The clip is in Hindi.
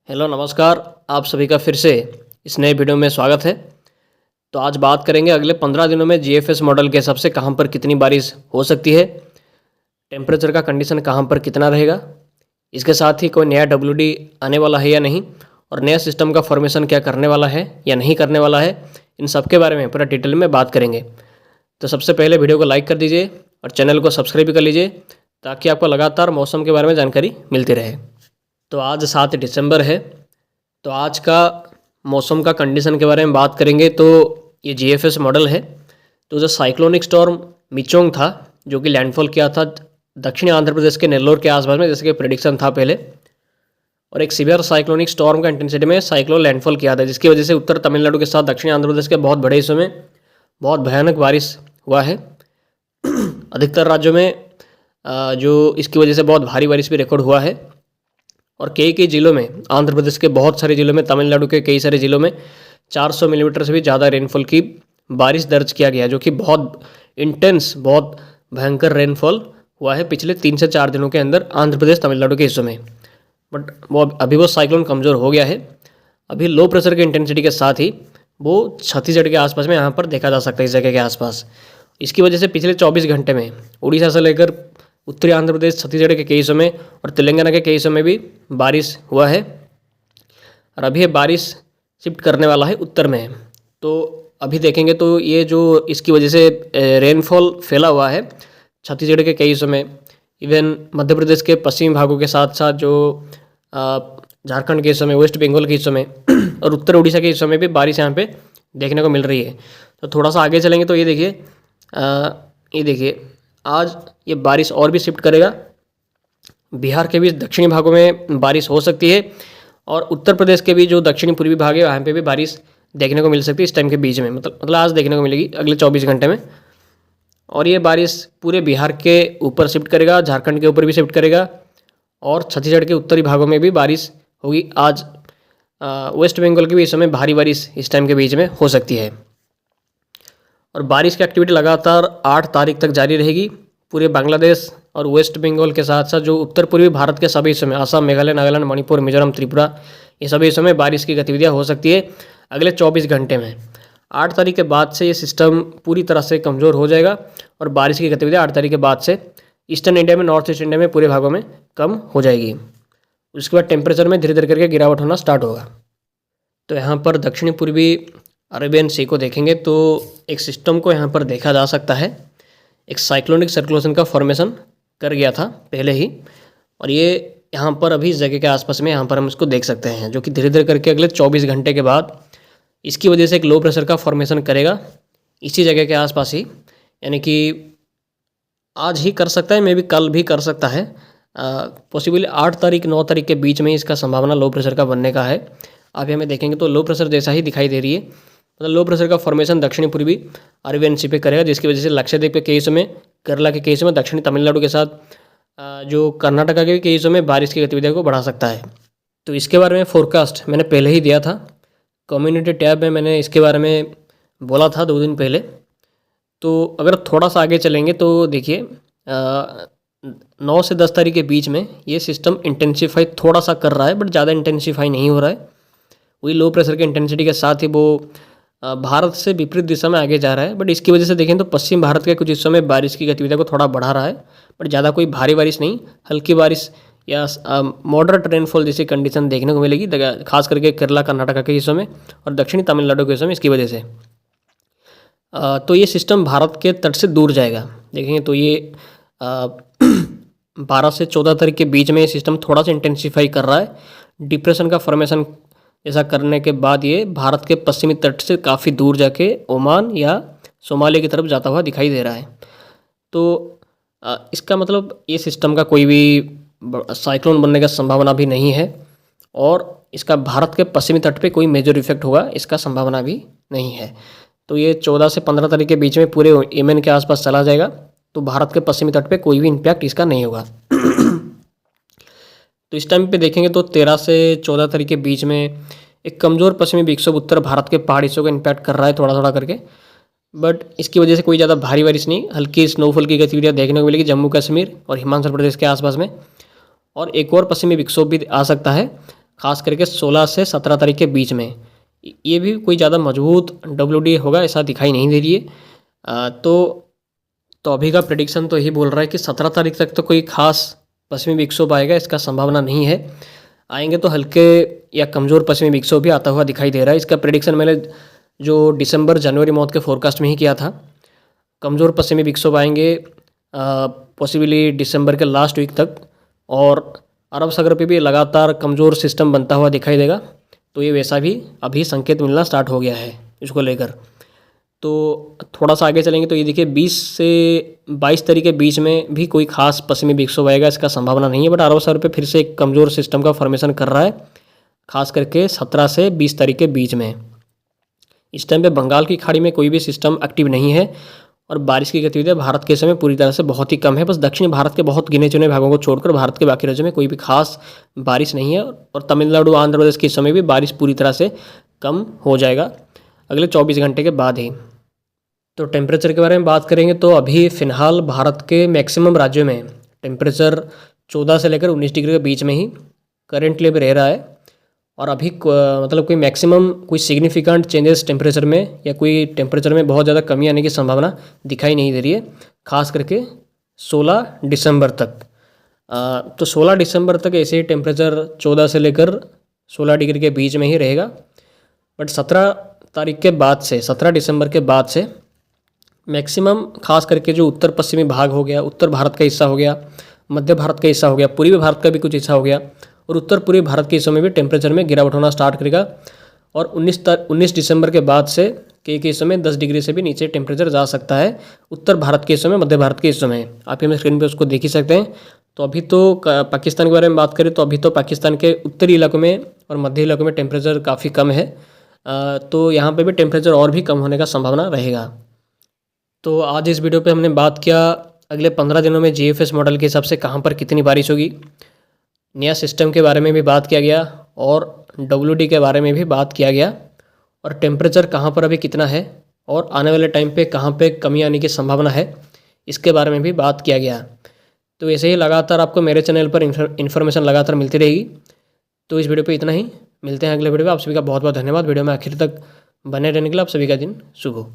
हेलो नमस्कार। आप सभी का फिर से इस नए वीडियो में स्वागत है। तो आज बात करेंगे अगले 15 दिनों में जीएफएस मॉडल के हिसाब से कहाँ पर कितनी बारिश हो सकती है, टेम्परेचर का कंडीशन कहाँ पर कितना रहेगा, इसके साथ ही कोई नया डब्ल्यूडी आने वाला है या नहीं, और नया सिस्टम का फॉर्मेशन क्या करने वाला है या नहीं करने वाला है, इन सब के बारे में पूरा डिटेल में बात करेंगे। तो सबसे पहले वीडियो को लाइक कर दीजिए और चैनल को सब्सक्राइब भी कर लीजिए ताकि आपको लगातार मौसम के बारे में जानकारी मिलती रहे। तो आज 7 दिसंबर है, तो आज का मौसम का कंडीशन के बारे में बात करेंगे। तो ये जीएफएस मॉडल है। तो जो साइक्लोनिक स्टॉर्म मिचोंग था जो कि लैंडफॉल किया था दक्षिणी आंध्र प्रदेश के नेल्लोर के आसपास में, जैसे कि प्रेडिक्शन था पहले, और एक सीवियर साइक्लोनिक स्टॉर्म का इंटेंसिटी में साइक्लोन लैंडफॉल किया था, जिसकी वजह से उत्तर तमिलनाडु के साथ दक्षिणी आंध्र प्रदेश के बहुत बड़े हिस्सों में बहुत भयानक बारिश हुआ है। अधिकतर राज्यों में जो इसकी वजह से बहुत भारी बारिश भी रिकॉर्ड हुआ है, और कई जिलों में, आंध्र प्रदेश के बहुत सारे जिलों में, तमिलनाडु के कई सारे जिलों में 400 मिलीमीटर से भी ज़्यादा रेनफॉल की बारिश दर्ज किया गया, जो कि बहुत इंटेंस, बहुत भयंकर रेनफॉल हुआ है पिछले 3 से 4 दिनों के अंदर आंध्र प्रदेश तमिलनाडु के हिस्सों में। बट अभी वो साइक्लोन कमज़ोर हो गया है। अभी लो प्रेशर की इंटेंसिटी के साथ ही वो छत्तीसगढ़ के आसपास में यहाँ पर देखा जा सकता है, इस जगह के आसपास। इसकी वजह से पिछले 24 घंटे में उड़ीसा से लेकर उत्तरी आंध्र प्रदेश, छत्तीसगढ़ के कई हिस्सों में और तेलंगाना के कई हिस्सों में भी बारिश हुआ है, और अभी ये बारिश शिफ्ट करने वाला है उत्तर में। तो अभी देखेंगे तो ये जो इसकी वजह से रेनफॉल फैला हुआ है छत्तीसगढ़ के कई हिस्सों में, इवन मध्य प्रदेश के पश्चिमी भागों के साथ साथ जो झारखंड के हिस्सों में, वेस्ट बंगाल के हिस्सों में और उत्तर उड़ीसा के हिस्सों में भी बारिश यहाँ पे देखने को मिल रही है। तो थोड़ा सा आगे चलेंगे तो ये देखिए आज ये बारिश और भी शिफ्ट करेगा। बिहार के भी दक्षिणी भागों में बारिश हो सकती है, और उत्तर प्रदेश के भी जो दक्षिणी पूर्वी भाग है वहाँ पे भी बारिश देखने को मिल सकती है इस टाइम के बीच में, मतलब आज देखने को मिलेगी अगले 24 घंटे में। और ये बारिश पूरे बिहार के ऊपर शिफ्ट करेगा, झारखंड के ऊपर भी शिफ्ट करेगा, और छत्तीसगढ़ के उत्तरी भागों में भी बारिश होगी। आज वेस्ट बंगाल की भी इस समय भारी बारिश इस टाइम के बीच में हो सकती है। और बारिश की एक्टिविटी लगातार 8 तारीख तक जारी रहेगी। पूरे बांग्लादेश और वेस्ट बंगाल के साथ साथ जो उत्तर पूर्वी भारत के सभी हिस्सों में, असम, मेघालय, नागालैंड, मणिपुर, मिजोरम, त्रिपुरा, ये सभी हिस्सों में बारिश की गतिविधियाँ हो सकती है अगले 24 घंटे में। 8 तारीख के बाद से ये सिस्टम पूरी तरह से कमज़ोर हो जाएगा, और बारिश की गतिविधियाँ 8 तारीख के बाद से ईस्टर्न इंडिया में, नॉर्थ ईस्ट इंडिया में पूरे भागों में कम हो जाएगी। उसके बाद टेम्परेचर में धीरे धीरे करके गिरावट होना स्टार्ट होगा। तो यहाँ पर दक्षिणी पूर्वी अरेबियन सी को देखेंगे तो एक सिस्टम को यहाँ पर देखा जा सकता है। एक साइक्लोनिक सर्कुलेशन का फॉर्मेशन कर गया था पहले ही, और ये यहाँ पर अभी इस जगह के आसपास में यहाँ पर हम इसको देख सकते हैं, जो कि धीरे धीरे करके अगले 24 घंटे के बाद इसकी वजह से एक लो प्रेशर का फॉर्मेशन करेगा इसी जगह के आसपास ही, यानी कि आज ही कर सकता है, मे बी कल भी कर सकता है। पॉसिबली 8 तारीख 9 तारीख के बीच में इसका संभावना लो प्रेशर का बनने का है। अभी हमें देखेंगे तो लो प्रेशर जैसा ही दिखाई दे रही है, मतलब लो प्रेशर का फॉर्मेशन दक्षिणी पूर्वी अरेबियन सी पे करेगा, जिसकी वजह से लक्षद्वीप के कई हिस्सों में, केरला के कई हिस्सों में, दक्षिणी तमिलनाडु के साथ जो कर्नाटका के भी कई हिस्सों में बारिश की गतिविधियों को बढ़ा सकता है। तो इसके बारे में फोरकास्ट मैंने पहले ही दिया था, कम्युनिटी टैब में मैंने इसके बारे में बोला था 2 दिन पहले। तो अगर थोड़ा सा आगे चलेंगे तो देखिए 9 से 10 तारीख के बीच में ये सिस्टम इंटेंसीफाई थोड़ा सा कर रहा है, बट ज़्यादा इंटेंसीफाई नहीं हो रहा है। वही लो प्रेशर के इंटेंसिटी के साथ ही वो भारत से विपरीत दिशा में आगे जा रहा है, बट इसकी वजह से देखें तो पश्चिम भारत के कुछ हिस्सों में बारिश की गतिविधियों को थोड़ा बढ़ा रहा है, बट ज़्यादा कोई भारी बारिश नहीं, हल्की बारिश या मॉडरेट रेनफॉल जैसी कंडीशन देखने को मिलेगी, खास करके केरला, कर्नाटका के हिस्सों में और दक्षिणी तमिलनाडु के हिस्सों में इसकी वजह से। तो ये सिस्टम भारत के तट से दूर जाएगा। देखेंगे तो ये 12 से 14 तारीख के बीच में ये सिस्टम थोड़ा सा इंटेंसीफाई कर रहा है। डिप्रेशन का फॉर्मेशन ऐसा करने के बाद ये भारत के पश्चिमी तट से काफ़ी दूर जाके ओमान या सोमालिया की तरफ जाता हुआ दिखाई दे रहा है। तो इसका मतलब ये सिस्टम का कोई भी साइक्लोन बनने का संभावना भी नहीं है, और इसका भारत के पश्चिमी तट पे कोई मेजर इफेक्ट होगा इसका संभावना भी नहीं है। तो ये 14 से 15 तारीख के बीच में पूरे यमन के आसपास चला जाएगा, तो भारत के पश्चिमी तट पे कोई भी इम्पैक्ट इसका नहीं होगा। तो इस टाइम पे देखेंगे तो 13 से 14 तारीख के बीच में एक कमज़ोर पश्चिमी विक्षोभ उत्तर भारत के पहाड़ी हिस्सों को इम्पैक्ट कर रहा है थोड़ा थोड़ा करके, बट इसकी वजह से कोई ज़्यादा भारी बारिश नहीं, हल्की स्नोफॉल की गतिविधियाँ देखने को मिलेगी जम्मू कश्मीर और हिमाचल प्रदेश के आसपास में। और एक और पश्चिमी विक्षोभ भी आ सकता है खास करके 16 से 17 तारीख के बीच में। ये भी कोई ज़्यादा मजबूत WD होगा ऐसा दिखाई नहीं दे रही है। तो अभी का प्रेडिक्शन तो यही बोल रहा है कि 17 तारीख तक तो कोई खास पश्चिमी विक्षोभ आएगा इसका संभावना नहीं है। आएंगे तो हल्के या कमज़ोर पश्चिमी विक्षोभ भी आता हुआ दिखाई दे रहा है। इसका प्रेडिक्शन मैंने जो दिसंबर जनवरी मंथ के फोरकास्ट में ही किया था। कमज़ोर पश्चिमी विक्षोभ आएंगे पॉसिबली दिसंबर के लास्ट वीक तक, और अरब सागर पे भी लगातार कमज़ोर सिस्टम बनता हुआ दिखाई देगा। तो ये वैसा भी अभी संकेत मिलना स्टार्ट हो गया है इसको लेकर। तो थोड़ा सा आगे चलेंगे तो ये देखिए 20 से 22 तारीख के बीच में भी कोई खास पश्चिमी विक्षोभ आएगा इसका संभावना नहीं है। बट अरब सागर पे फिर से एक कमज़ोर सिस्टम का फॉर्मेशन कर रहा है, खास करके 17 से 20 तारीख के बीच में। इस टाइम पे बंगाल की खाड़ी में कोई भी सिस्टम एक्टिव नहीं है और बारिश की गतिविधियाँ भारत के समय पूरी तरह से बहुत ही कम है। बस दक्षिण भारत के बहुत गिने चुने भागों को छोड़कर भारत के बाकी राज्यों में कोई भी खास बारिश नहीं है। और तमिलनाडु आंध्र प्रदेश के समय भी बारिश पूरी तरह से कम हो जाएगा अगले 24 घंटे के बाद ही। तो टेम्परेचर के बारे में बात करेंगे तो अभी फ़िलहाल भारत के मैक्सिमम राज्यों में टेम्परेचर 14 से लेकर 19 डिग्री के बीच में ही करेंटली भी रह रहा है। और अभी मतलब कोई मैक्सिमम कोई सिग्निफिकेंट चेंजेस टेम्परेचर में या कोई टेम्परेचर में बहुत ज़्यादा कमी आने की संभावना दिखाई नहीं दे रही है, खास करके 16 दिसंबर तक। तो 16 दिसंबर तक ऐसे ही टेम्परेचर 14 से लेकर 16 डिग्री के बीच में ही रहेगा। बट 17 तारीख के बाद से, 17 दिसंबर के बाद से मैक्सिमम खास करके जो उत्तर पश्चिमी भाग हो गया, उत्तर भारत का हिस्सा हो गया, मध्य भारत का हिस्सा हो गया, पूर्वी भारत का भी कुछ हिस्सा हो गया और उत्तर पूर्वी भारत के हिस्सों में भी टेम्परेचर में गिरावट होना स्टार्ट करेगा। और 19 दिसंबर के बाद से कई हिस्सों में 10 डिग्री से भी नीचे टेम्परेचर जा सकता है उत्तर भारत के हिस्सों में, मध्य भारत के हिस्सों में। आप यहाँ स्क्रीन पे उसको देख ही सकते हैं। तो अभी तो पाकिस्तान के बारे में बात करें तो अभी तो पाकिस्तान के उत्तरी इलाकों में और मध्य इलाकों में टेम्परेचर काफ़ी कम है। तो यहाँ पर भी टेम्परेचर और भी कम होने का संभावना रहेगा। तो आज इस वीडियो पे हमने बात किया अगले 15 दिनों में GFS मॉडल के हिसाब से कहाँ पर कितनी बारिश होगी, नया सिस्टम के बारे में भी बात किया गया और WD के बारे में भी बात किया गया, और टेम्परेचर कहाँ पर अभी कितना है और आने वाले टाइम पे कहाँ पे कमी आने की संभावना है इसके बारे में भी बात किया गया। तो ऐसे ही लगातार आपको मेरे चैनल पर इन्फॉर्मेशन लगातार मिलती रहेगी। तो इस वीडियो पे इतना ही, मिलते हैं अगले वीडियो में। आप सभी का बहुत बहुत धन्यवाद वीडियो में आखिर तक बने रहने के लिए। आप सभी का दिन शुभ हो।